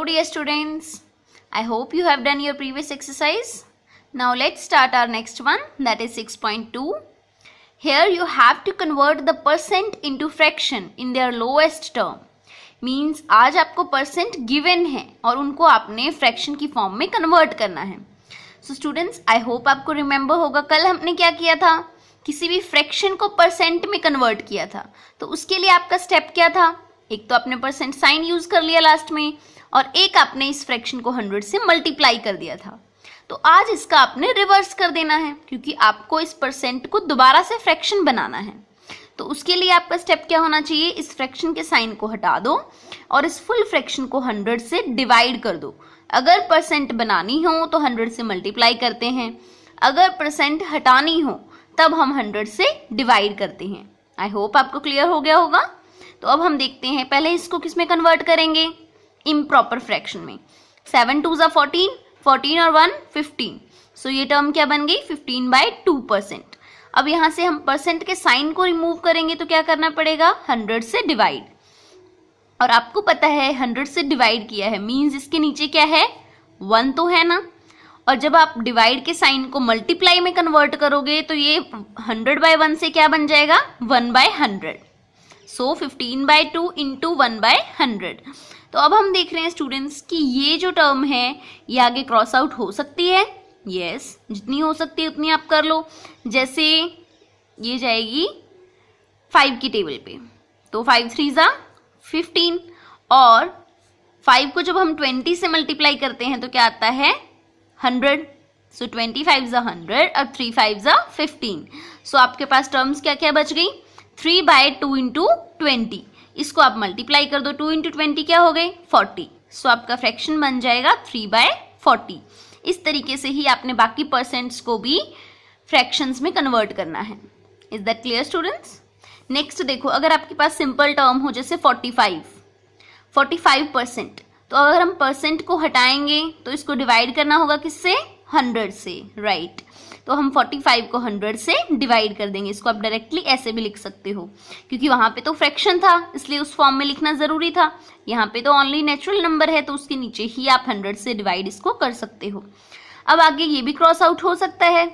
dear students, I hope you have done your previous exercise. Now let's start our next one, that is 6.2. Here you have to convert the percent into fraction in their lowest term. Means आज आपको percent given है और उनको आपने fraction की form में convert करना है. सो स्टूडेंट्स, आई होप आपको रिमेंबर होगा कल हमने क्या किया था, किसी भी फ्रैक्शन को परसेंट में कन्वर्ट किया था. तो उसके लिए आपका स्टेप क्या था, एक तो आपने परसेंट साइन यूज कर लिया लास्ट में और एक आपने इस फ्रैक्शन को 100 से मल्टीप्लाई कर दिया था. तो आज इसका आपने रिवर्स कर देना है क्योंकि आपको इस परसेंट को दोबारा से फ्रैक्शन बनाना है. तो उसके लिए आपका स्टेप क्या होना चाहिए, इस फ्रैक्शन के साइन को हटा दो और इस फुल फ्रैक्शन को 100 से डिवाइड कर दो. अगर परसेंट बनानी हो तो 100 से मल्टीप्लाई करते हैं, अगर परसेंट हटानी हो तब हम 100 से डिवाइड करते हैं. आई होप आपको क्लियर हो गया होगा. तो अब हम देखते हैं, पहले इसको किस में कन्वर्ट करेंगे, इम्प्रॉपर फ्रैक्शन में. 7 2 ज़ा 14, 14 और 1 15. सो ये टर्म क्या बन गई, 15/2%. अब यहाँ से हम परसेंट के साइन को रिमूव करेंगे तो क्या करना पड़ेगा, 100 से डिवाइड. और आपको पता है 100 से डिवाइड किया है मीन्स इसके नीचे क्या है, 1 तो है ना. और जब आप डिवाइड के साइन को मल्टीप्लाई में कन्वर्ट करोगे तो ये 100/1 से क्या बन जाएगा, 1/100. सो 15/2 इंटू 1/100. तो अब हम देख रहे हैं स्टूडेंट्स कि ये जो टर्म है ये आगे क्रॉस आउट हो सकती है. यस, जितनी हो सकती है उतनी आप कर लो. जैसे ये जाएगी 5 की टेबल पे, तो 5 3 ज़ा 15 और 5 को जब हम 20 से मल्टीप्लाई करते हैं तो क्या आता है, 100. सो 25 ज़ा 100 और 3 5 ज़ा 15. सो आपके पास टर्म्स क्या क्या बच गई, 3/2 इंटू 20. इसको आप मल्टीप्लाई कर दो, 2 इंटू 20 क्या हो गई, 40. सो आपका फ्रैक्शन बन जाएगा 3/40. इस तरीके से ही आपने बाकी परसेंट्स को भी फ्रैक्शंस में कन्वर्ट करना है. Is that clear students. Next देखो, अगर आपके पास सिंपल टर्म हो जैसे 45%, तो अगर हम परसेंट को हटाएंगे तो इसको डिवाइड करना होगा किससे, 100 से, राइट. तो हम 45 को 100 से डिवाइड कर देंगे. इसको आप डायरेक्टली ऐसे भी लिख सकते हो क्योंकि वहाँ पे तो फ्रैक्शन था इसलिए उस फॉर्म में लिखना ज़रूरी था. यहाँ पे तो ओनली नेचुरल नंबर है तो उसके नीचे ही आप 100 से डिवाइड इसको कर सकते हो. अब आगे ये भी क्रॉस आउट हो सकता है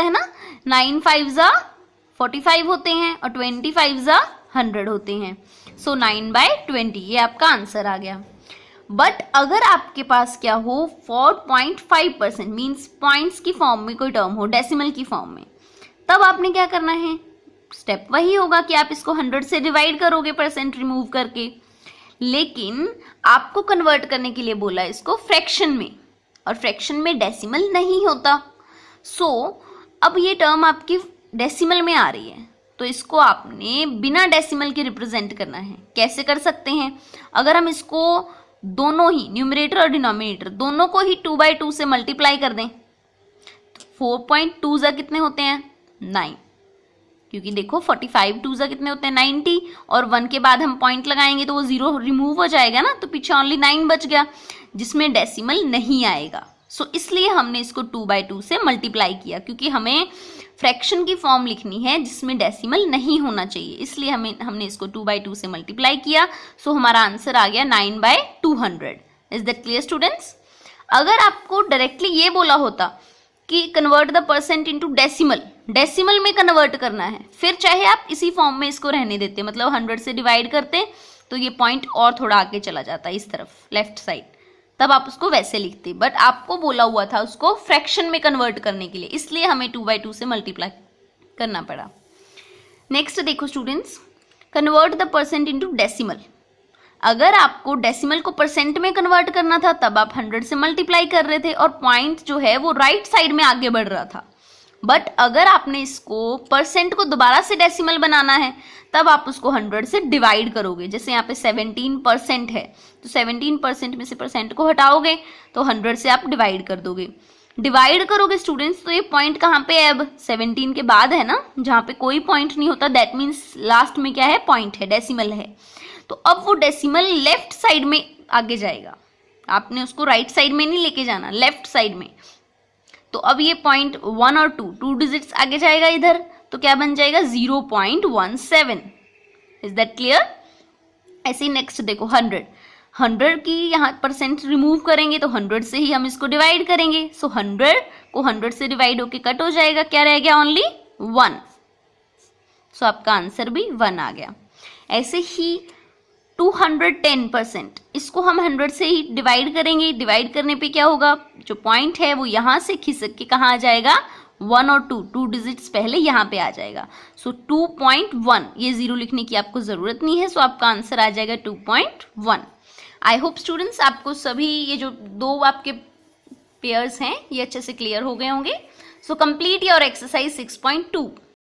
ना. 9 5 ज़ा 45 होते हैं और 25 ज़ा 100 होते हैं. सो 9/20 ये आपका आंसर आ गया. बट अगर आपके पास क्या हो 4.5% मीन्स पॉइंट्स की फॉर्म में कोई टर्म हो, डेसिमल की फॉर्म में, तब आपने क्या करना है, स्टेप वही होगा कि आप इसको 100 से डिवाइड करोगे परसेंट रिमूव करके. लेकिन आपको कन्वर्ट करने के लिए बोला इसको फ्रैक्शन में और फ्रैक्शन में डेसिमल नहीं होता. सो अब ये टर्म आपकी डेसिमल में आ रही है तो इसको आपने बिना डेसिमल के रिप्रेजेंट करना है. कैसे कर सकते हैं, अगर हम इसको दोनों ही न्यूमरेटर और डिनोमिनेटर दोनों को ही 2/2 से मल्टीप्लाई कर दें, 4.2 ज़ा कितने होते हैं, 9. क्योंकि देखो 45 2 ज़ा कितने होते हैं, 90 और 1 के बाद हम पॉइंट लगाएंगे तो वो 0 रिमूव हो जाएगा ना, तो पीछे ओनली 9 बच गया जिसमें डेसिमल नहीं आएगा. सो इसलिए हमने इसको 2/2 से मल्टीप्लाई किया क्योंकि हमें फ्रैक्शन की फॉर्म लिखनी है जिसमें डेसिमल नहीं होना चाहिए, इसलिए हमने इसको 2/2 से मल्टीप्लाई किया. सो हमारा आंसर आ गया 9/200. Is that clear students. अगर आपको डायरेक्टली ये बोला होता कि convert the percent into decimal में कन्वर्ट करना है, फिर चाहे आप इसी फॉर्म में इसको रहने देते, मतलब 100 से डिवाइड करते तो ये पॉइंट और थोड़ा आगे चला जाता इस तरफ लेफ्ट साइड, तब आप उसको वैसे लिखते. बट आपको बोला हुआ था उसको फ्रैक्शन में कन्वर्ट करने के लिए, इसलिए हमें 2/2 से मल्टीप्लाई करना पड़ा. नेक्स्ट देखो students, convert the percent into decimal. अगर आपको डेसिमल को परसेंट में कन्वर्ट करना था तब आप 100 से मल्टीप्लाई कर रहे थे और पॉइंट जो है वो राइट साइड में आगे बढ़ रहा था. बट अगर आपने इसको परसेंट को दोबारा से डेसिमल बनाना है तब आप उसको 100 से डिवाइड करोगे. जैसे यहाँ पे 17% है तो 17% में से परसेंट को हटाओगे तो 100 से आप डिवाइड कर दोगे. डिवाइड करोगे स्टूडेंट्स तो ये पॉइंट कहाँ पे है, अब 17 के बाद है ना, जहाँ पे कोई पॉइंट नहीं होता, दैट मीन्स लास्ट में क्या है, पॉइंट है, डेसिमल है. तो अब वो डेसिमल लेफ्ट साइड में आगे जाएगा, आपने उसको राइट साइड में नहीं लेके जाना, लेफ्ट साइड में. तो अब ये पॉइंट 1 और 2 डिजिट्स आगे जाएगा इधर, तो क्या बन जाएगा 0.17. Is that clear. ऐसे ही नेक्स्ट देखो 100 100 की यहाँ परसेंट रिमूव करेंगे तो 100 से ही हम इसको डिवाइड करेंगे। सो 100 को 100 से डिवाइड होके कट हो जाएगा, क्या रह गया? ओनली 1। सो आपका आंसर भी 1 आ गया। ऐसे ही 210%, इसको हम 100 से ही डिवाइड करेंगे। डिवाइड करने पे क्या होगा? जो पॉइंट है वो यहाँ से खिसक के कहाँ आ जाएगा? 1 और 2 डिजिट्स पहले यहाँ पे आ जाएगा। सो 2.1, ये 0 लिखने की आपको जरूरत नहीं है। सो आपका आंसर आ जाएगा 2.1। आई होप स्टूडेंट्स आपको सभी ये जो दो आपके पेयर्स हैं ये अच्छे से क्लियर हो गए होंगे। So complete your exercise 6.2।